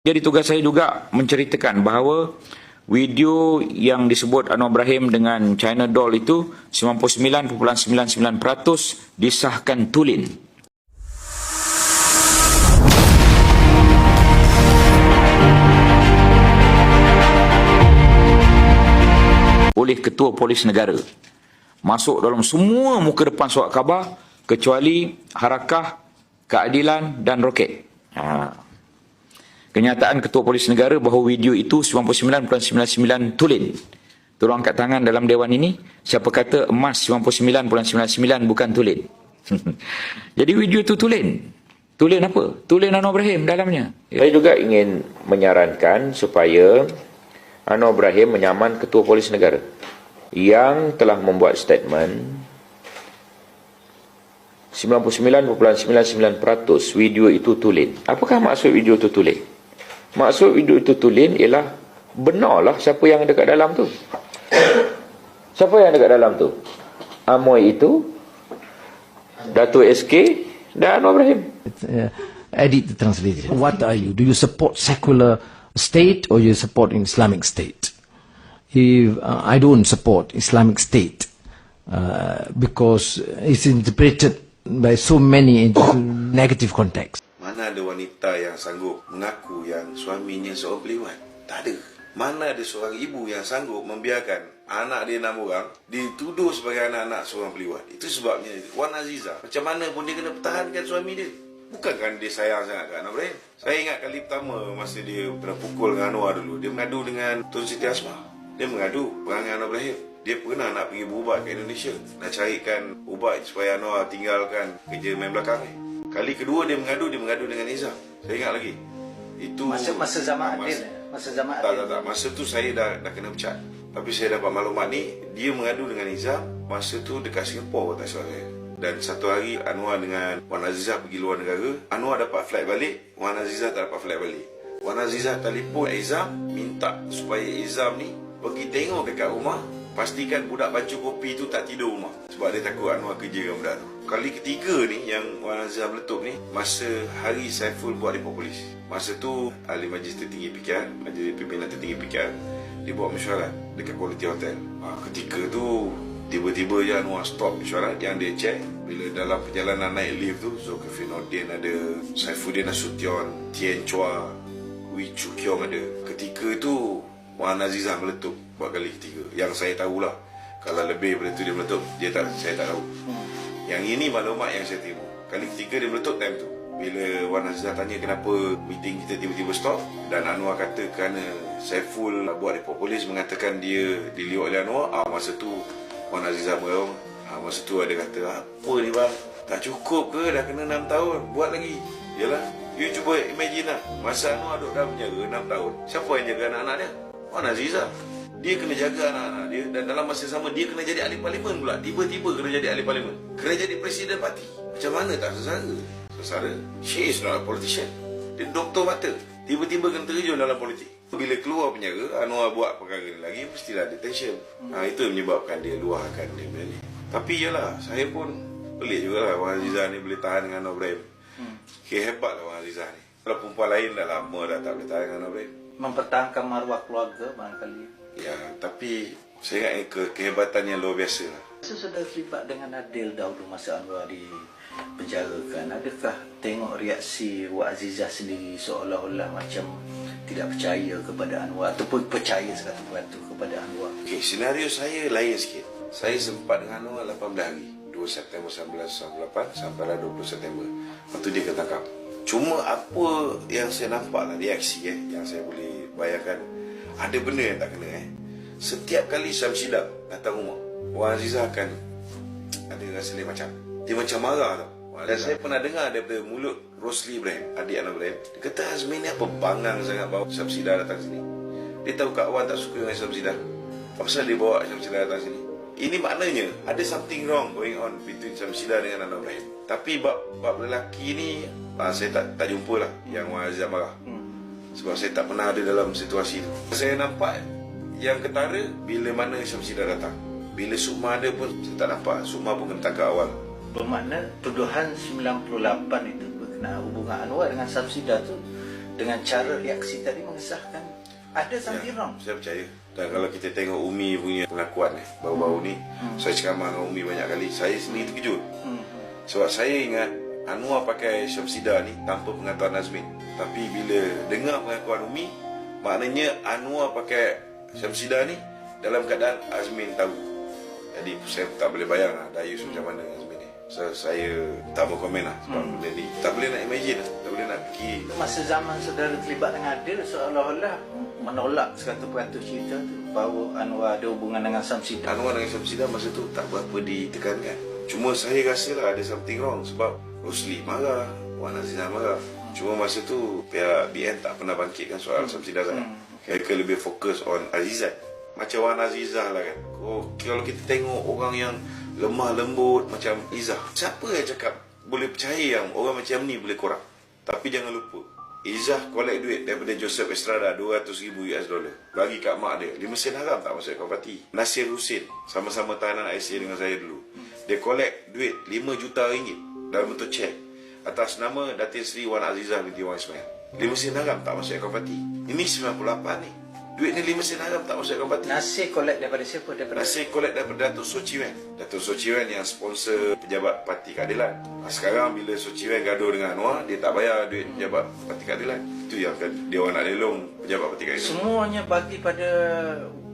Jadi tugas saya juga menceritakan bahawa video yang disebut Anwar Ibrahim dengan China Doll itu 99.99% disahkan tulen oleh Ketua Polis Negara. Masuk dalam semua muka depan surat khabar kecuali Harakah, Keadilan dan Roket. Kenyataan Ketua Polis Negara bahawa video itu 99.99 tulen. Tolong angkat tangan dalam dewan ini, siapa kata emas 99.99 bukan tulen. Jadi video itu tulen. Tulen apa? Tulen Anwar Ibrahim dalamnya. Saya juga ingin menyarankan supaya Anwar Ibrahim menyaman Ketua Polis Negara yang telah membuat statement 99.99% video itu tulen. Apakah maksud video itu tulen? Maksud video itu tulen ialah benarlah siapa yang dekat dalam tu. Siapa yang dekat dalam tu? Amoy itu, Datuk SK dan Anwar Ibrahim. Edit the translation. What are you? Do you support secular state or you support Islamic state? If I don't support Islamic state because it's interpreted by so many into negative context. Mana ada wanita yang sanggup mengaku yang suaminya seorang peliwan? Tak ada. Mana ada seorang ibu yang sanggup membiarkan anak dia 6 orang dituduh sebagai anak-anak seorang peliwan? Itu sebabnya Wan Azizah macam mana pun dia kena pertahankan suami dia. Bukankah dia sayang sangat kat Anwar Ibrahim? Saya ingat kali pertama masa dia pernah pukul dengan Anwar dulu, dia mengadu dengan Tun Siti Asmah. Dia mengadu perangai Anwar Ibrahim. Dia pernah nak pergi berubat ke Indonesia, nak carikan ubat supaya Anwar tinggalkan kerja main belakang ni. Kali kedua dia mengadu dengan Izzam. Saya ingat lagi. Itu masa zaman Adil. Tak. Masa tu saya dah kena pecat. Tapi saya dapat maklumat ni, dia mengadu dengan Izzam masa tu dekat Singapura, tak salah saya. Dan satu hari Anwar dengan Wan Azizah pergi luar negara. Anwar dapat flight balik, Wan Azizah tak dapat flight balik. Wan Azizah telefon Izzam minta supaya Izzam ni pergi tengok dekat rumah, pastikan budak baju kopi tu tak tidur rumah, sebab dia takut Anwar kerja dengan budak tu. Kali ketiga ni yang Wan Azizah meletup ni, masa hari Saiful buat report polis. Masa tu Ahli Majlis Tertinggi PKR, Majlis Pimpinan Tertinggi PKR, dia buat mesyuarat dekat Quality Hotel. Ketika tu tiba-tiba je Anwar stop mesyuarat. Yang dia check bila dalam perjalanan naik lift tu, Zulkifli Nordin ada, Saifuddin Nasution, Tien Chua, Wee Chu Kiong ada. Ketika tu Wan Azizah meletup buat kali ketiga. Yang saya tahulah. Kalau lebih daripada tu dia meletup, saya tak tahu. Yang ini maklumat yang saya terima. Kali ketiga dia meletup time tu. Bila Wan Azizah tanya kenapa meeting kita tiba-tiba stop, dan Anwar kata kerana Saiful buat report polis mengatakan dia dilihat oleh Anwar. Masa tu Wan Azizah merong. Masa tu ada kata, apa ni bang, tak cukup ke dah kena 6 tahun, buat lagi. Yalah, you cuba imagine lah, masa Anwar duduk dalam penjara 6 tahun, siapa yang jaga anak-anak dia? Wan Azizah. Dia kena jaga anak-anak dia, dan dalam masa sama dia kena jadi ahli parlimen pula. Tiba-tiba kena jadi ahli parlimen, kena jadi presiden parti. Macam mana tak sesara? She is not a politician. Dia doktor mata, tiba-tiba kena terjun dalam politik. Bila keluar penjara, Anwar buat perkara ni lagi, mestilah detention. Itu menyebabkan dia luahkan dia punya ni. Tapi yalah, saya pun pelik jugalah Wan Azizah ni boleh tahan dengan Anwar Ibrahim. Hebat lah Wan Azizah ni. Kalau perempuan lain dah lama dah tak boleh tahan dengan Anwar Ibrahim. Mempertahankan maruah keluarga barangkali. Ya, tapi saya ingat kehebatan yang luar biasa lah. Sudah terlibat dengan Adil dahulu masa Anwar di penjara kan. Adakah tengok reaksi Wak Azizah sendiri seolah-olah macam tidak percaya kepada Anwar, ataupun percaya 100% kepada Anwar? Okey, senario saya lain sikit. Saya sempat dengan Anwar 18 hari, 2 September 1998 sampailah 20 September. Waktu dia ketangkap. Cuma apa yang saya nampak lah, reaksi yang saya boleh bayangkan, ada benda yang tak kena. Setiap kali Syamsidah datang rumah, Wan Azizah akan ada rasa lain macam. Dia macam marah tau. Dan saya pernah dengar daripada mulut Rosli Ibrahim, adik Anwar Ibrahim, dia kata Azmi ni apa bangang sangat bawa Syamsidah datang sini. Dia tahu Kak Wan tak suka dengan Syamsidah. Apa pasal dia bawa Syamsidah datang sini? Ini maknanya ada something wrong going on between Syamsidah dengan Anwar Ibrahim. Tapi bab lelaki ni saya tak jumpa lah yang Wan Azizah marah. Sebab saya tak pernah ada dalam situasi tu. Saya nampak yang ketara bila mana Syamsidah datang. Bila Sukma ada pun saya tak nampak. Sukma pun kena tangkap awal. Bermakna tuduhan 98 itu berkenaan hubungan Anwar dengan Syamsidah tu dengan cara reaksi tadi mengesahkan ada something wrong. Saya percaya. Dan kalau kita tengok Umi punya pengakuan baru-baru ni, saya ceramah dengan Umi banyak kali, saya sendiri terkejut. Sebab saya ingat Anwar pakai Syamsidah ni tanpa pengetahuan Azmin. Tapi bila dengar pengakuan Umi, maknanya Anwar pakai Syamsidah ni dalam keadaan Azmin tahu. Jadi saya tak boleh bayang lah Dayus macam mana Azmin ni. Saya tak mau komen lah sebab benda ni tak boleh nak imagine lah, tak boleh nak fikir. Masa zaman saudara terlibat dengan Adil, seolah-olah menolak 100% cerita tu bahawa Anwar ada hubungan dengan Syamsidah. Anwar dengan Syamsidah masa tu tak berapa ditekankan. Cuma saya rasa lah ada something wrong sebab Rosli marah, Wan Azizah marah. Cuma masa tu pihak BN tak pernah bangkitkan soal Syamsidah sangat. Mereka lebih fokus on Azizah. Macam Wan Azizah lah kan. Kalau kita tengok orang yang lemah lembut macam Izzah, siapa yang cakap boleh percaya yang orang macam ni boleh korang? Tapi jangan lupa, Izzah collect duit daripada Joseph Estrada $200,000 bagi kat mak dia. 5 sen haram tak masuk akaun parti. Nasir Husin sama-sama tahanan ICA dengan saya dulu, dia collect duit RM5 juta dalam bentuk cek atas nama Datin Seri Wan Azizah binti Wan Ismail. 5 sen haram tak masuk akaun parti. Ini 98 ni, duit ni 5 sen haram tak masuk akaun parti. Nasir collect daripada siapa? Nasir collect daripada Datuk Sochi Wen. Datuk Sochi Wen yang sponsor pejabat Parti Keadilan. Sekarang bila Sochi Wen gaduh dengan Anwar, dia tak bayar duit pejabat Parti Keadilan. Itu yang dia orang nak lelong pejabat Parti Keadilan. Semuanya bagi pada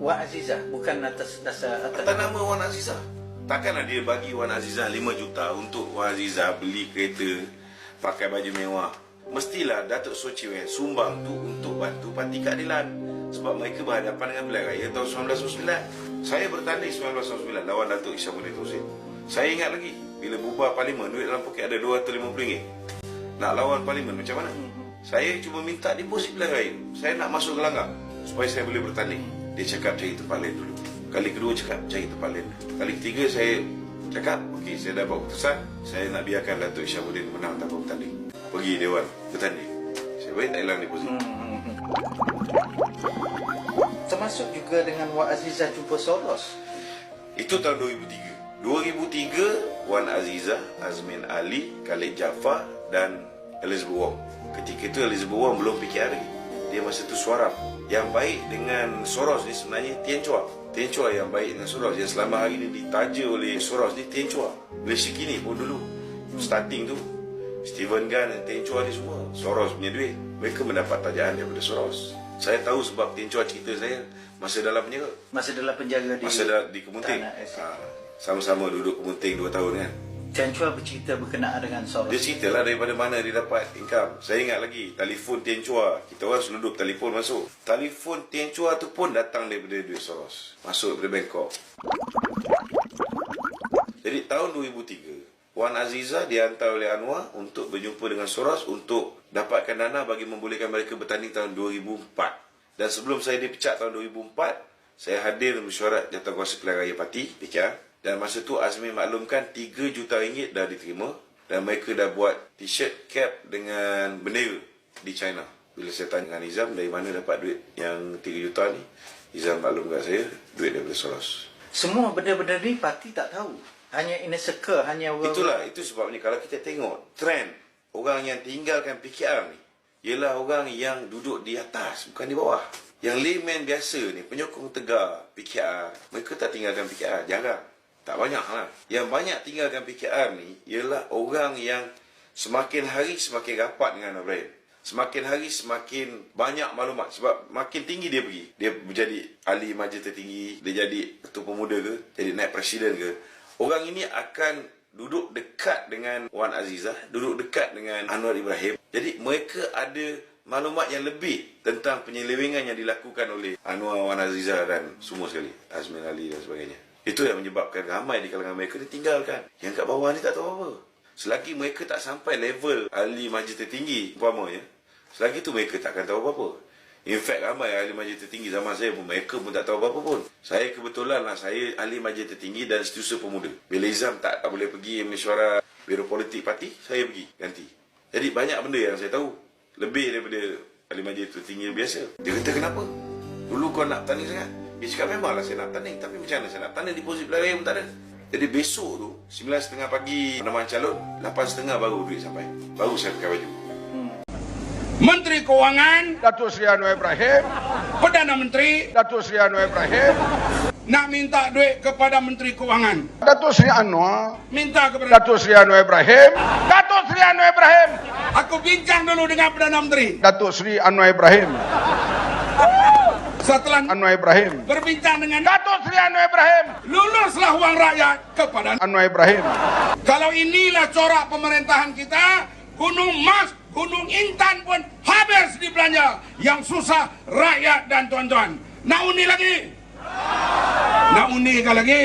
Wan Azizah, bukan atas dasar atas nama Wan Azizah. Takkanlah dia bagi Wan Azizah 5 juta untuk Wan Azizah beli kereta, pakai baju mewah. Mestilah Datuk Sochi Wen sumbang tu untuk bantu Parti Keadilan. Sebab mereka berhadapan dengan pilihan raya tahun 1999. Saya bertanding 1999 lawan Datuk Isyamuddin Husin. Saya ingat lagi bila bubar parlimen, duit dalam poket ada RM250. Nak lawan parlimen macam mana? Saya cuma minta deposit pilihan raya. Saya nak masuk gelanggang supaya saya boleh bertanding. Dia cakap cari tempat lain dulu. Kali kedua cakap cari tempat lain. Kali ketiga saya cakap okey, saya dah buat keputusan, saya nak biarkan Datuk Isyamuddin menang tanpa bertanding. Pergi Dewan bertanding. Saya balik tak hilang deposit. Termasuk juga dengan Wan Azizah jumpa Soros. Itu tahun 2003. 2003 Wan Azizah, Azmin Ali, Khalid Jaafar dan Elizabeth Wong. Ketika itu Elizabeth Wong belum PKR lagi. Dia masa tu suara. Yang baik dengan Soros ni sebenarnya Tien Chua. Tien Chua yang baik dengan Soros, yang selama hari ni ditaja oleh Soros ni Tien Chua. Malaysia kini pun dulu starting tu Stephen Gunn dan Tien Chua ni semua Soros punya duit. Mereka mendapat tajaan daripada Soros. Saya tahu sebab Tien Chua cerita saya masa dalam penjara. Masa dalam penjara di Kemunting. Sama-sama duduk Kemunting 2 tahun kan. Tien Chua bercerita berkenaan dengan Soros. Dia ceritalah daripada mana dia dapat income. Saya ingat lagi telefon Tien Chua, kita orang selundup telefon masuk. Telefon Tien Chua tu pun datang daripada duit Soros, masuk daripada Bangkok. Jadi tahun 2003 Wan Azizah dihantar oleh Anwar untuk berjumpa dengan Soros untuk dapatkan dana bagi membolehkan mereka bertanding tahun 2004. Dan sebelum saya dipecat tahun 2004, saya hadir mesyuarat jawatankuasa pilihan raya parti PKR. Dan masa tu Azmin maklumkan RM3 juta dah diterima. Dan mereka dah buat t-shirt, cap dengan bendera di China. Bila saya tanya dengan Nizam dari mana dapat duit yang 3 juta ni, Nizam maklum kat saya duit daripada Soros. Semua benda-benda ni parti tak tahu. Hanya inner circle, hanya orang. Itu sebabnya kalau kita tengok trend orang yang tinggalkan PKR ni ialah orang yang duduk di atas, bukan di bawah. Yang layman biasa ni, penyokong tegar PKR, mereka tak tinggalkan PKR, jarang. Tak banyak lah. Yang banyak tinggalkan PKR ni ialah orang yang semakin hari semakin rapat dengan Ibrahim. Semakin hari semakin banyak maklumat. Sebab makin tinggi dia pergi, dia menjadi ahli majlis tertinggi, dia jadi ketua pemuda ke, jadi naik presiden ke, orang ini akan duduk dekat dengan Wan Azizah, duduk dekat dengan Anwar Ibrahim. Jadi mereka ada maklumat yang lebih tentang penyelewengan yang dilakukan oleh Anwar, Wan Azizah dan semua sekali, Azmin Ali dan sebagainya. Itu yang menyebabkan ramai di kalangan mereka ditinggalkan. Yang kat bawah ni tak tahu apa. Selagi mereka tak sampai level ahli majlis tertinggi umpamanya, selagi tu mereka takkan tahu apa-apa. In fact, ramai ahli majlis tertinggi zaman saya pun, mereka pun tak tahu apa-apa pun. Saya kebetulan lah, saya ahli majlis tertinggi dan setiausaha pemuda. Bila Izam tak boleh pergi mesyuarat Biro Politik Parti, saya pergi ganti. Jadi banyak benda yang saya tahu, lebih daripada ahli majlis tertinggi biasa. Dia kata, kenapa? Dulu kau nak tanding sangat? Dia cakap, memanglah saya nak tanding, tapi macam mana saya nak tanding, deposit pilihan raya pun tak ada. Jadi besok tu 9.30 pagi penamaan calon, 8.30 baru duit sampai. Baru saya pakai baju. Menteri Keuangan Datuk Seri Anwar Ibrahim, Perdana Menteri Datuk Seri Anwar Ibrahim, nak minta duit kepada Menteri Keuangan, Datuk Seri Anwar, minta kepada Datuk Seri Anwar Ibrahim, Datuk Seri Anwar Ibrahim, aku bincang dulu dengan Perdana Menteri. Datuk Seri Anwar Ibrahim, Setelah Anwar Ibrahim, berbincang dengan Datuk Seri Anwar Ibrahim, luluslah wang rakyat kepada. Anwar Ibrahim. Kalau inilah corak pemerintahan kita, Gunung Mas, Gunung Intan pun habis dibelanja. Yang susah rakyat dan tuan-tuan. Nak undi lagi? Nak undi lagi?